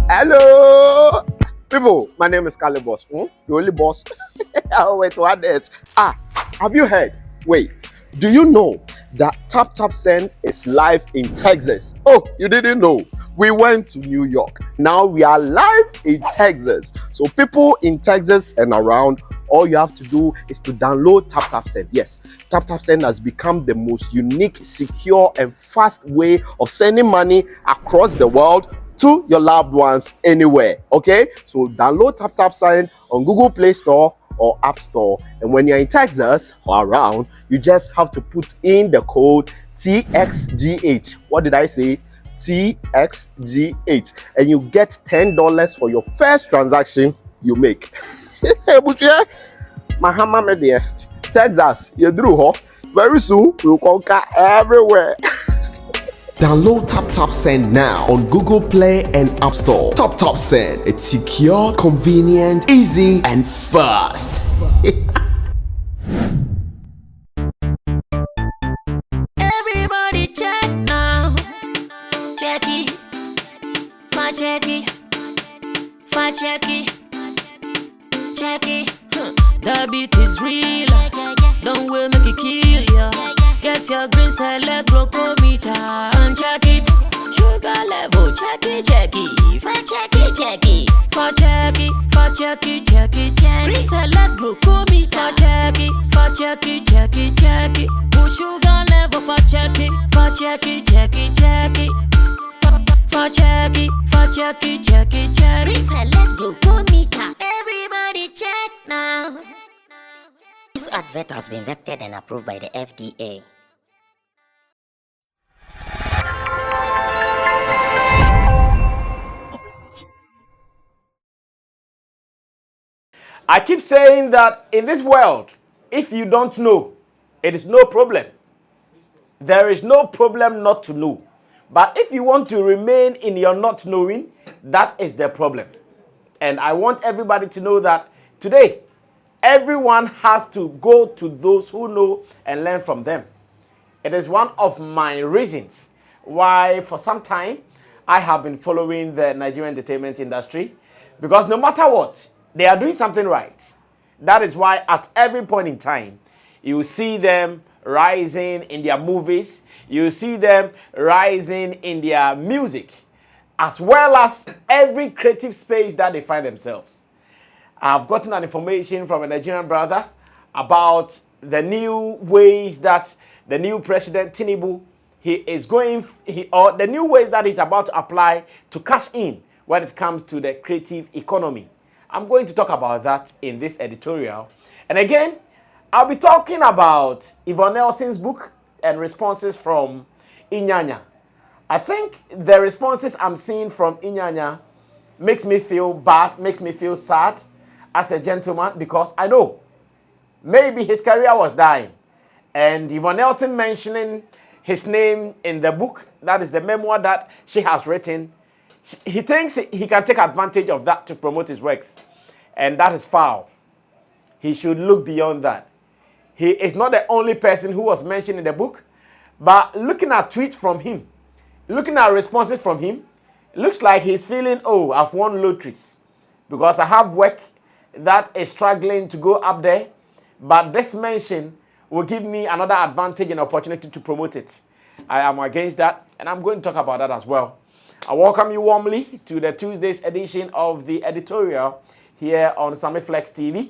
Hello, people. My name is Kali Boss. The only boss. Oh, wait, what else? Have you heard? Wait, do you know that Tap Tap Send is live in Texas? Oh, you didn't know? We went to New York. Now we are live in Texas. So people in Texas and around, all you have to do is to download Tap Tap Send. Yes, Tap Tap Send has become the most unique, secure, and fast way of sending money across the world to your loved ones anywhere. Okay, so download Tap Tap Send on Google Play Store or App Store, and when you're in Texas or around, you just have to put in the code TXGH. What did I say? TXGH, and you get $10 for your first transaction you make. Mahama media, Texas, you drew huh? Very soon we'll conquer everywhere. Download Tap Tap Send now on Google Play and App Store. Tap Tap Send. It's secure, convenient, easy, and fast. Everybody check now. Check it. Fa check it. Fa check it. Check it. The beat is real. Don't will make it kill ya. Get your green select glucometer and check it. Sugar level, check it, check it. Fa check it, check it. Fa check it, fa check it, check it, check it. Green select glucometer, check it. Fa check it, check it, check it. Put sugar level, fa check it, fa check it, check it, check it. Fa check it, fa check it, check it, check it. Green select glucometer. Everybody check now. This advert has been vetted and approved by the FDA. I keep saying that in this world, if you don't know, it is no problem. There is no problem not to know. But if you want to remain in your not knowing, that is the problem. And I want everybody to know that today, everyone has to go to those who know and learn from them. It is one of my reasons why for some time I have been following the Nigerian entertainment industry, because no matter what, they are doing something right. That is why at every point in time, you see them rising in their movies, you see them rising in their music, as well as every creative space that they find themselves. I've gotten an information from a Nigerian brother about the new ways that the new president Tinubu or the new ways that he's about to apply to cash in when it comes to the creative economy. I'm going to talk about that in this editorial. And again, I'll be talking about Yvonne Nelson's book and responses from Nyanya. I think the responses I'm seeing from Nyanya makes me feel bad, makes me feel sad as a gentleman, because I know maybe his career was dying. And Yvonne Nelson mentioning his name in the book, that is the memoir that she has written, he thinks he can take advantage of that to promote his works. And that is foul. He should look beyond that. He is not the only person who was mentioned in the book, but looking at tweets from him, looking at responses from him, it looks like he's feeling, oh, I've won lotteries because I have work that is struggling to go up there, but this mention will give me another advantage and opportunity to promote it. I am against that, and I'm going to talk about that as well. I welcome you warmly to the Tuesday's edition of the editorial here on Sammy Flex TV.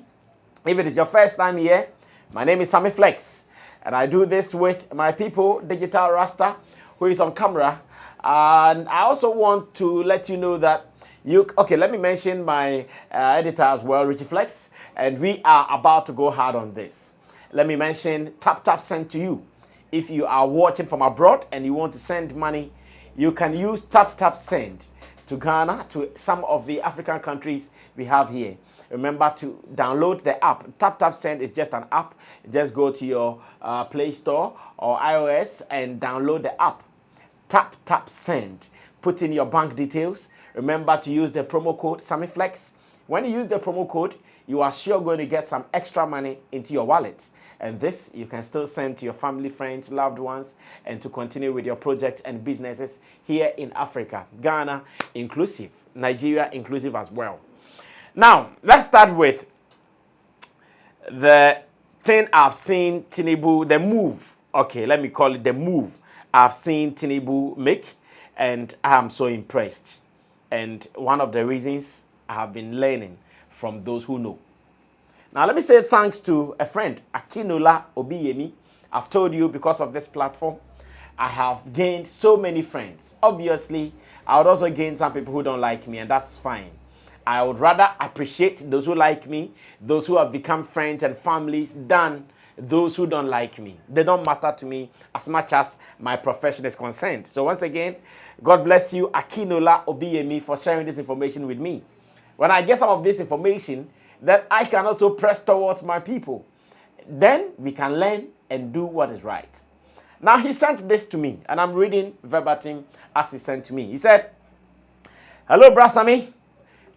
If it is your first time here, my name is Sammy Flex, and I do this with my people, Digital Rasta, who is on camera. And I also want to let you know that let me mention my editor as well, Richie Flex, and we are about to go hard on this. Let me mention Tap Tap Send to you. If you are watching from abroad and you want to send money, you can use Tap Tap Send to Ghana, to some of the African countries we have here. Remember to download the app. Tap Tap Send is just an app. Just go to your Play Store or iOS and download the app. Tap Tap Send. Put in your bank details. Remember to use the promo code SammyFlex. When you use the promo code, you are sure going to get some extra money into your wallet. And this you can still send to your family, friends, loved ones, and to continue with your projects and businesses here in Africa. Ghana inclusive, Nigeria inclusive as well. Now, let's start with the thing I've seen Tinubu, the move. Okay, let me call it the move I've seen Tinubu make, and I'm so impressed. And one of the reasons I have been learning from those who know. Now, let me say thanks to a friend, Akinola Obiyemi. I've told you because of this platform, I have gained so many friends. Obviously, I would also gain some people who don't like me, and that's fine. I would rather appreciate those who like me, those who have become friends and families, than those who don't like me. They don't matter to me as much as my profession is concerned. So once again, God bless you, Akinola Obiyemi, for sharing this information with me. When I get some of this information, then I can also press towards my people. Then we can learn and do what is right. Now, he sent this to me, and I'm reading verbatim as he sent to me. He said, "Hello, Bra Sammy.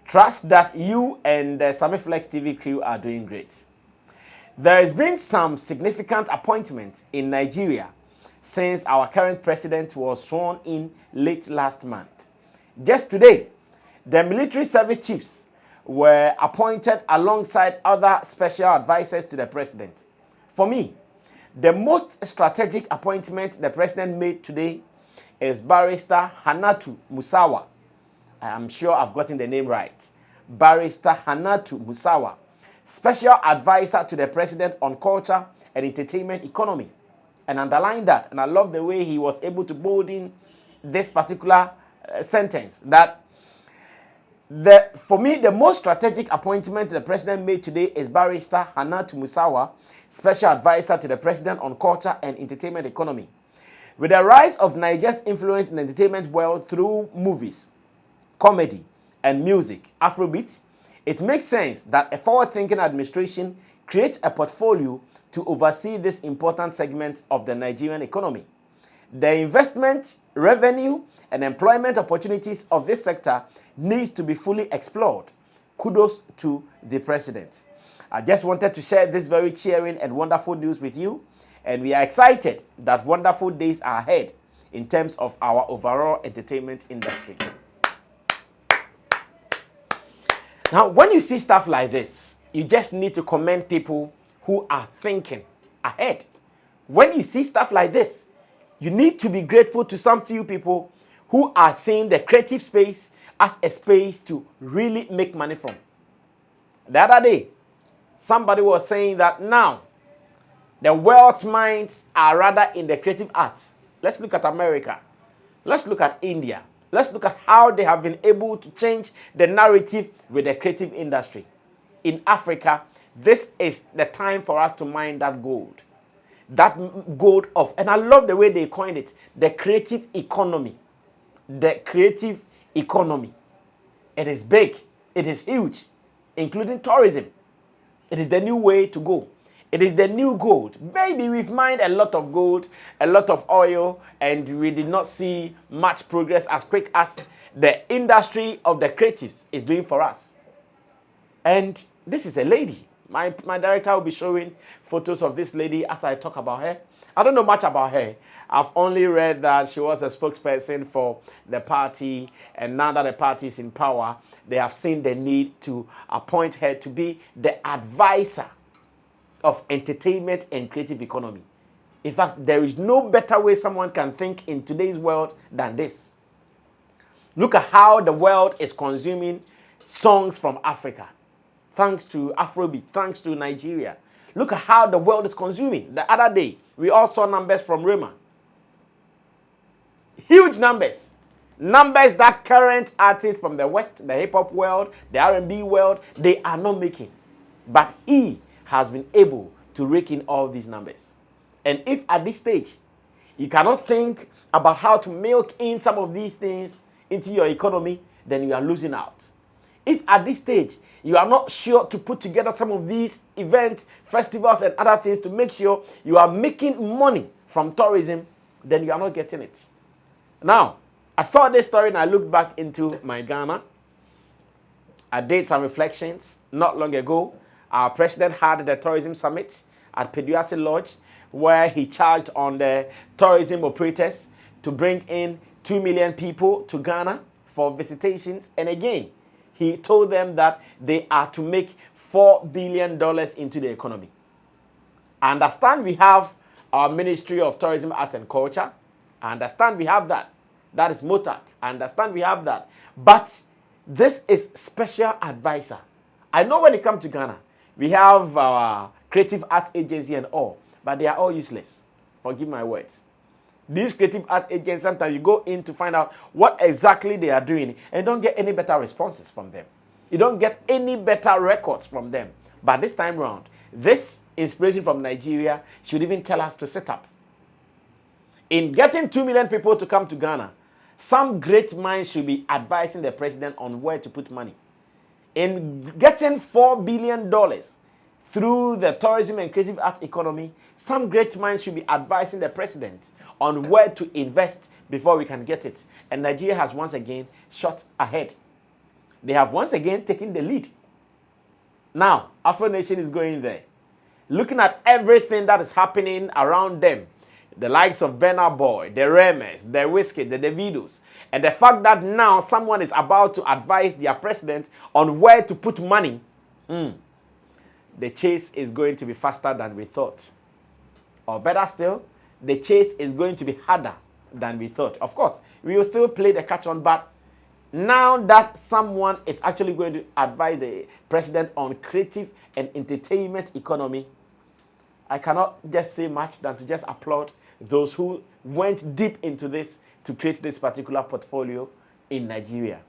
Trust that you and the Sammy Flex TV crew are doing great. There has been some significant appointments in Nigeria since our current president was sworn in late last month. Just today, the military service chiefs were appointed alongside other special advisors to the president. For me, the most strategic appointment the president made today is Barrister Hannatu Musawa. I am sure I've gotten the name right. Barrister Hannatu Musawa, Special Advisor to the President on Culture and Entertainment Economy." And underline that. And I love the way he was able to bold in this particular sentence. That for me, the most strategic appointment the president made today is Barrister Hannatu Musawa, Special Advisor to the President on Culture and Entertainment Economy. With the rise of Nigeria's influence in the entertainment world through movies, comedy, and music, Afrobeat, it makes sense that a forward-thinking administration creates a portfolio to oversee this important segment of the Nigerian economy. The investment, revenue, and employment opportunities of this sector needs to be fully explored. Kudos to the president. I just wanted to share this very cheering and wonderful news with you, and we are excited that wonderful days are ahead in terms of our overall entertainment industry. Now, when you see stuff like this, you just need to commend people who are thinking ahead. When you see stuff like this, you need to be grateful to some few people who are seeing the creative space as a space to really make money from. The other day, somebody was saying that now the world's minds are rather in the creative arts. Let's look at America. Let's look at India. Let's look at how they have been able to change the narrative with the creative industry. In Africa, this is the time for us to mine that gold. That gold of, and I love the way they coined it, the creative economy. The creative economy. It is big. It is huge, including tourism. It is the new way to go. It is the new gold. Maybe we've mined a lot of gold, a lot of oil, and we did not see much progress as quick as the industry of the creatives is doing for us. And this is a lady. My director will be showing photos of this lady as I talk about her. I don't know much about her. I've only read that she was a spokesperson for the party, and now that the party is in power, they have seen the need to appoint her to be the advisor of entertainment and creative economy. In fact, there is no better way someone can think in today's world than this. Look at how the world is consuming songs from Africa. Thanks to Afrobeat, thanks to Nigeria. Look at how the world is consuming. The other day, we all saw numbers from Rema. Huge numbers. Numbers that current artists from the West, the hip-hop world, the R&B world, they are not making. But he has been able to rake in all these numbers. And if at this stage, you cannot think about how to milk in some of these things into your economy, then you are losing out. If at this stage, you are not sure to put together some of these events, festivals, and other things to make sure you are making money from tourism, then you are not getting it. Now, I saw this story and I looked back into my Ghana. I did some reflections not long ago our president had the tourism summit at Peduasi Lodge, where he charged on the tourism operators to bring in 2 million people to Ghana for visitations. And again, he told them that they are to make $4 billion into the economy. I understand we have our Ministry of Tourism, Arts and Culture. I understand we have that. That is MOTAC. I understand we have that. But this is special advisor. I know when it comes to Ghana, we have our creative arts agency and all, but they are all useless. Forgive my words. These creative arts agents, sometimes you go in to find out what exactly they are doing and don't get any better responses from them. You don't get any better records from them. But this time round, this inspiration from Nigeria should even tell us to set up. In getting 2 million people to come to Ghana, some great minds should be advising the president on where to put money. In getting $4 billion through the tourism and creative arts economy, some great minds should be advising the president on where to invest before we can get it. And Nigeria has once again shot ahead. They have once again taken the lead. Now, Afro Nation is going there. Looking at everything that is happening around them, the likes of Burna Boy, the Remes, the Whiskey, the Davidos, and the fact that now someone is about to advise their president on where to put money, the chase is going to be faster than we thought. Or better still, the chase is going to be harder than we thought. Of course, we will still play the catch-on, but now that someone is actually going to advise the president on creative and entertainment economy, I cannot just say much than to just applaud those who went deep into this to create this particular portfolio in Nigeria.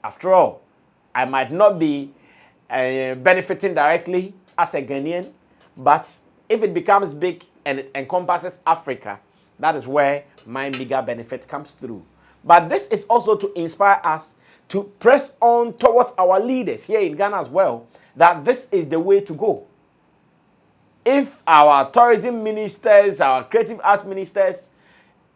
After all, I might not be benefiting directly as a Ghanaian, but if it becomes big and it encompasses Africa, that is where my meager benefit comes through. But this is also to inspire us to press on towards our leaders here in Ghana as well, that this is the way to go. If our tourism ministers, our creative arts ministers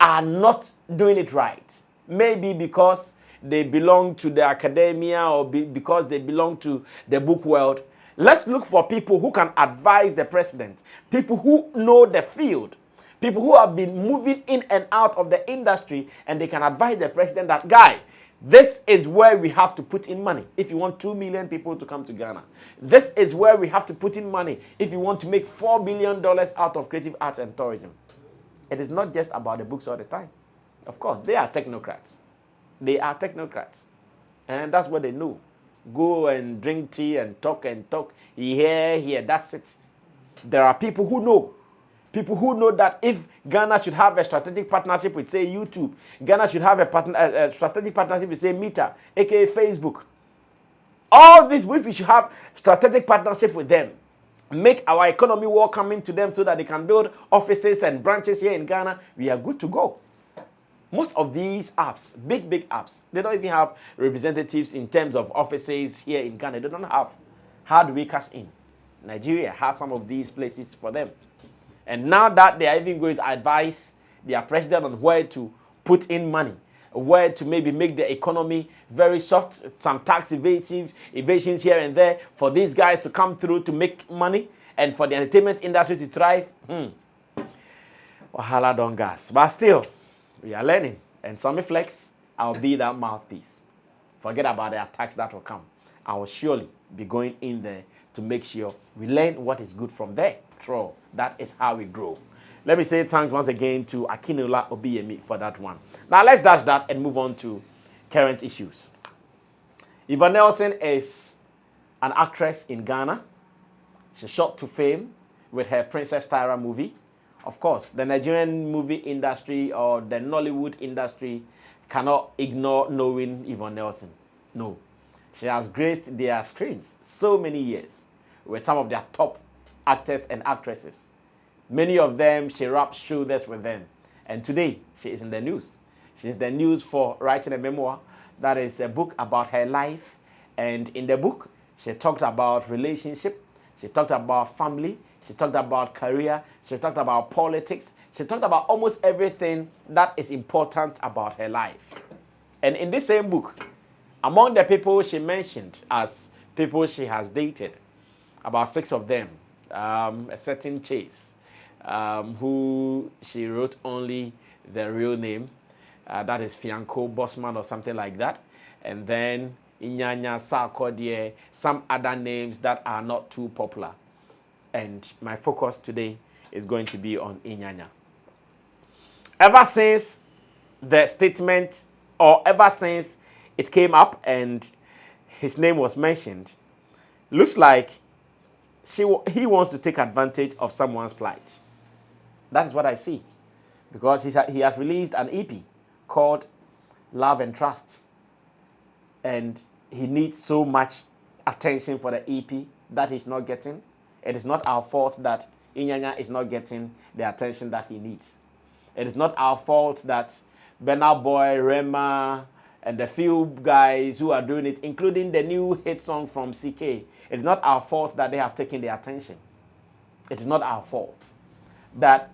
are not doing it right, maybe because they belong to the academia or because they belong to the book world, let's look for people who can advise the president, people who know the field, people who have been moving in and out of the industry, and they can advise the president that, guy, this is where we have to put in money if you want 2 million people to come to Ghana. This is where we have to put in money if you want to make $4 billion out of creative arts and tourism. It is not just about the books all the time. Of course, they are technocrats. They are technocrats. And that's what they know. Go and drink tea and talk, here, that's it. There are people who know. People who know that if Ghana should have a strategic partnership with, say, YouTube, Ghana should have a strategic partnership with, say, Meta, aka Facebook. All this, if we should have strategic partnership with them, make our economy welcoming to them so that they can build offices and branches here in Ghana, we are good to go. Most of these apps, big apps, they don't even have representatives in terms of offices here in Ghana. They don't have. How do we cash in? Nigeria has some of these places for them. And now that they are even going to advise their president on where to put in money, where to maybe make the economy very soft, some tax evasions here and there, for these guys to come through to make money, and for the entertainment industry to thrive, wahala don't gas. But still, we are learning. And Sammy Flex, I'll be that mouthpiece. Forget about the attacks that will come. I will surely be going in there to make sure we learn what is good from there. That is how we grow. Let me say thanks once again to Akinola Obiyemi for that one. Now let's dash that and move on to current issues. Yvonne Nelson is an actress in Ghana. She shot to fame with her Princess Tyra movie. Of course, the Nigerian movie industry or the Nollywood industry cannot ignore knowing Yvonne Nelson. No. She has graced their screens so many years with some of their top actors and actresses. Many of them, she rubbed shoulders with them. And today, she is in the news. She's in the news for writing a memoir that is a book about her life. And in the book, she talked about relationship. She talked about family. She talked about career. She talked about politics. She talked about almost everything that is important about her life. And in this same book, among the people she mentioned as people she has dated, about 6 of them. A certain Chase, who she wrote only the real name, that is Fianco Bosman or something like that. And then Nyanya, Sarkodie, some other names that are not too popular. And my focus today is going to be on Nyanya. Ever since the statement, or ever since it came up and his name was mentioned, looks like he wants to take advantage of someone's plight. That is what I see. Because he has released an EP called Love and Trust. And he needs so much attention for the EP that he's not getting. It is not our fault that Nyanya is not getting the attention that he needs. It is not our fault that Burna Boy, Rema, and the few guys who are doing it, including the new hit song from CK, it is not our fault that they have taken the attention. It is not our fault that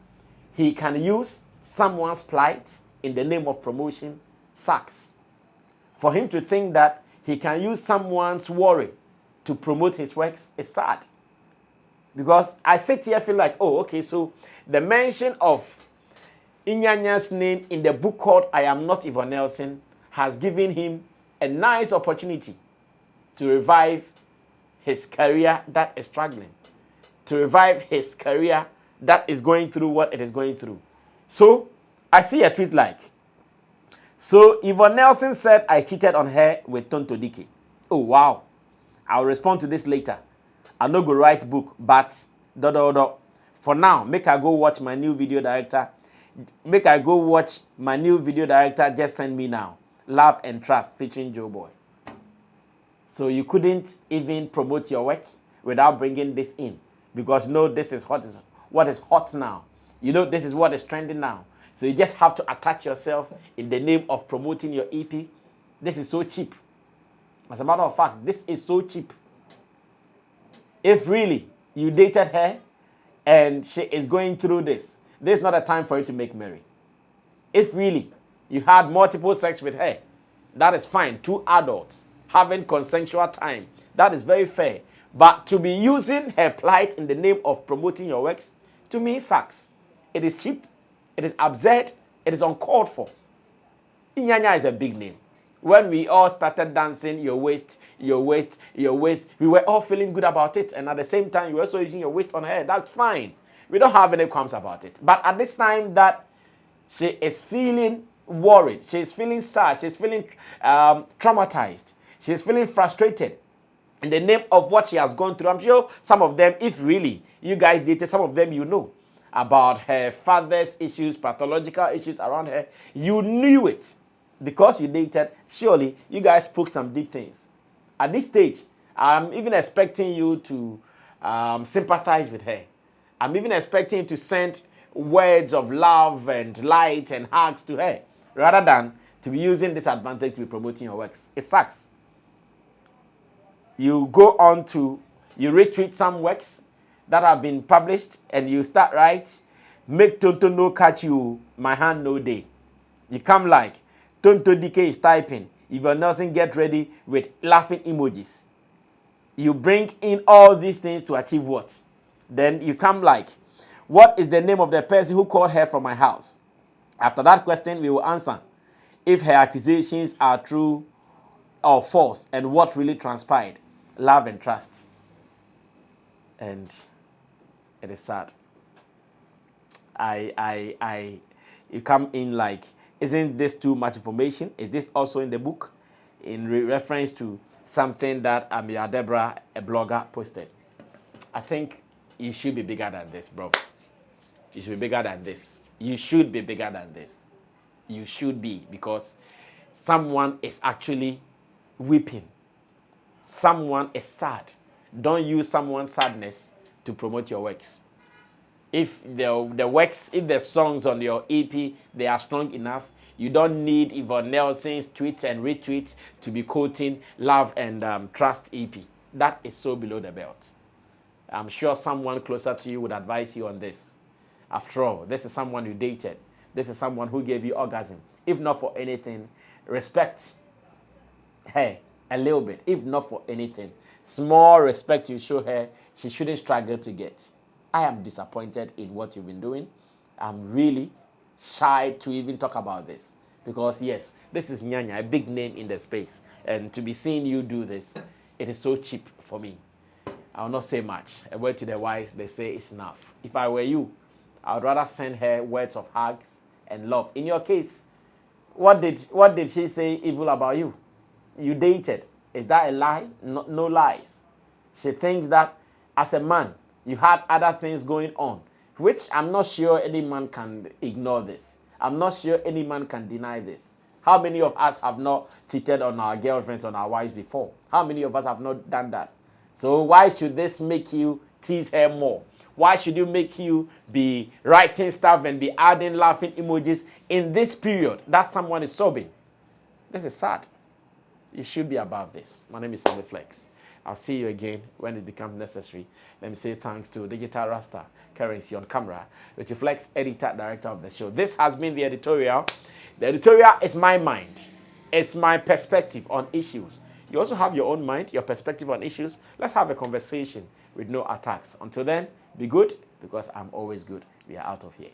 he can use someone's plight in the name of promotion. Sucks. For him to think that he can use someone's worry to promote his works is sad. Because I sit here feel like, oh, okay, so the mention of Nyanya's name in the book called I Am Not Yvonne Nelson has given him a nice opportunity to revive his career that is struggling, to revive his career that is going through what it is going through. So I see a tweet like, so Yvonne Nelson said I cheated on her with Tonto Dike. Oh, wow. I'll respond to this later. I'll not go write book, but for now, make I go watch my new video director. Make I go watch my new video director just send me now. Love and Trust featuring Joe Boy. So you couldn't even promote your work without bringing this in. Because you know this is what is hot now. You know this is what is trending now. So you just have to attach yourself in the name of promoting your EP. This is so cheap. As a matter of fact, this is so cheap. If really you dated her and she is going through this is not a time for you to make merry. If really you had multiple sex with her, that is fine. 2 adults having consensual time, that is very fair. But to be using her plight in the name of promoting your works, to me sucks. It is cheap. It is absurd. It is uncalled for. Nyanya is a big name. When we all started dancing, your waist, your waist, your waist, we were all feeling good about it. And at the same time, you were also using your waist on her head. That's fine. We don't have any qualms about it. But at this time that she is feeling worried, she is feeling sad, she is feeling traumatized, she is feeling frustrated in the name of what she has gone through. I'm sure some of them, if really you guys dated, some of them you know about her father's issues, pathological issues around her. You knew it because you dated. Surely you guys spoke some deep things. At this stage, I'm even expecting you to sympathize with her. I'm even expecting you to send words of love and light and hugs to her rather than to be using this advantage to be promoting your works. It sucks. You go on to, you retweet some works that have been published and you start right, make Tonto no catch you, my hand no day. You come like, Tonto Dike is typing, Yvonne Nelson get ready with laughing emojis. You bring in all these things to achieve what? Then you come like, what is the name of the person who called her from my house? After that question, we will answer if her accusations are true or false and what really transpired. Love and Trust. And it is sad. You come in like, isn't this too much information? Is this also in the book? In reference to something that Amia Deborah, a blogger, posted. I think you should be bigger than this, bro. You should be bigger than this. You should be bigger than this. You should be, because someone is actually weeping. Someone is sad. Don't use someone's sadness to promote your works. If the works, if the songs on your EP, they are strong enough, you don't need Yvonne Nelson's tweets and retweets to be quoting Love and Trust EP. That is so below the belt. I'm sure someone closer to you would advise you on this. After all, this is someone you dated. This is someone who gave you orgasm. If not for anything, respect her A little bit, if not for anything. Small respect you show her, she shouldn't struggle to get. I am disappointed in what you've been doing. I'm really shy to even talk about this. Because yes, this is Nyanya, a big name in the space. And to be seeing you do this, it is so cheap for me. I will not say much. A word to the wise, they say it's enough. If I were you, I would rather send her words of hugs and love. In your case, what did she say evil about you? You dated. Is that a lie? No, no lies. She thinks that as a man, you had other things going on, which I'm not sure any man can ignore this. I'm not sure any man can deny this. How many of us have not cheated on our girlfriends, on our wives before? How many of us have not done that? So why should this make you tease her more? Why should you make you be writing stuff and be adding laughing emojis in this period that someone is sobbing? This is sad. You should be above this. My name is Sammy Flex. I'll see you again when it becomes necessary. Let me say thanks to Digital Rasta, Currency on Camera, Richie Flex, editor, director of the show. This has been the editorial. The editorial is my mind. It's my perspective on issues. You also have your own mind, your perspective on issues. Let's have a conversation with no attacks. Until then, be good, because I'm always good. We are out of here.